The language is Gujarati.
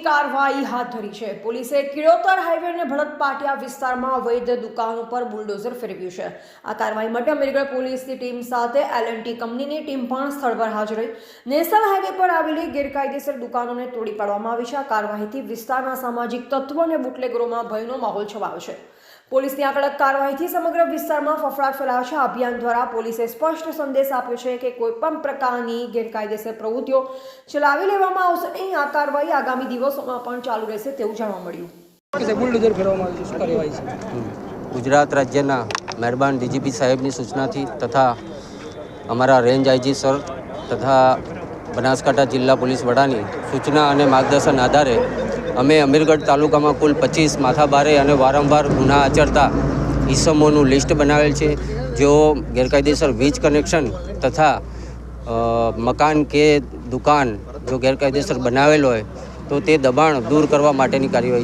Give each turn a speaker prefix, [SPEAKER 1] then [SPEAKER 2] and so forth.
[SPEAKER 1] કાર્યવાહી હાથ ધરી છે। પોલીસે કિળોતર હાઈવે અને ભરત પાટિયા વિસ્તારમાં અવૈધ દુકાન ઉપર બુલડોઝર ફેરવ્યું છે। આ કાર્યવાહી માટે અમીરગઢ પોલીસની ટીમ સાથે L&T કંપનીની ટીમ પણ સ્થળ પર હાજર રહી નેશનલ હાઈવે પર આવેલી ગેરકાયદેસર દુકાનોને તોડી પાડવામાં આવી છે। આ કાર્યવાહીથી વિસ્તારના સામાજિક તત્વો અને બુટલેગરોમાં ભયનો માહોલ છવાયો છે। પોલીસની આ કડક કાર્યવાહીથી સમગ્ર વિસ્તારમાં ફફડાટ ફેલાયો છે। આ અભિયાન દ્વારા પોલીસે સ્પષ્ટ સંદેશ આપ્યો છે કે કોઈપણ પ્રકારની ગેરકાયદેસર પ્રવૃત્તિઓ ચલાવી લેવામાં આવશે નહીં। આ કાર્યવાહી આગામી દિવસોમાં પણ ચાલુ રહેશે તેવું જાણવા મળ્યું।
[SPEAKER 2] ગુજરાત રાજ્યના મહેરબાન ડીજીપી સાહેબની સૂચનાથી તથા અમારા રેન્જ આઈજી સર તથા બનાસકાંઠા જિલ્લા પોલીસ વડાની સૂચના અને માર્ગદર્શન આધારે અમે અમીરગઢ તાલુકામાં કુલ 25 માથાભારે અને વારંવાર ગુના આચરતા ઈસમોનું લિસ્ટ બનાવેલ છે। જેઓ ગેરકાયદેસર વીજ કનેક્શન તથા મકાન કે દુકાન જો ગેરકાયદેસર બનાવેલ હોય તો તે દબાણ દૂર કરવા માટેની કાર્યવાહી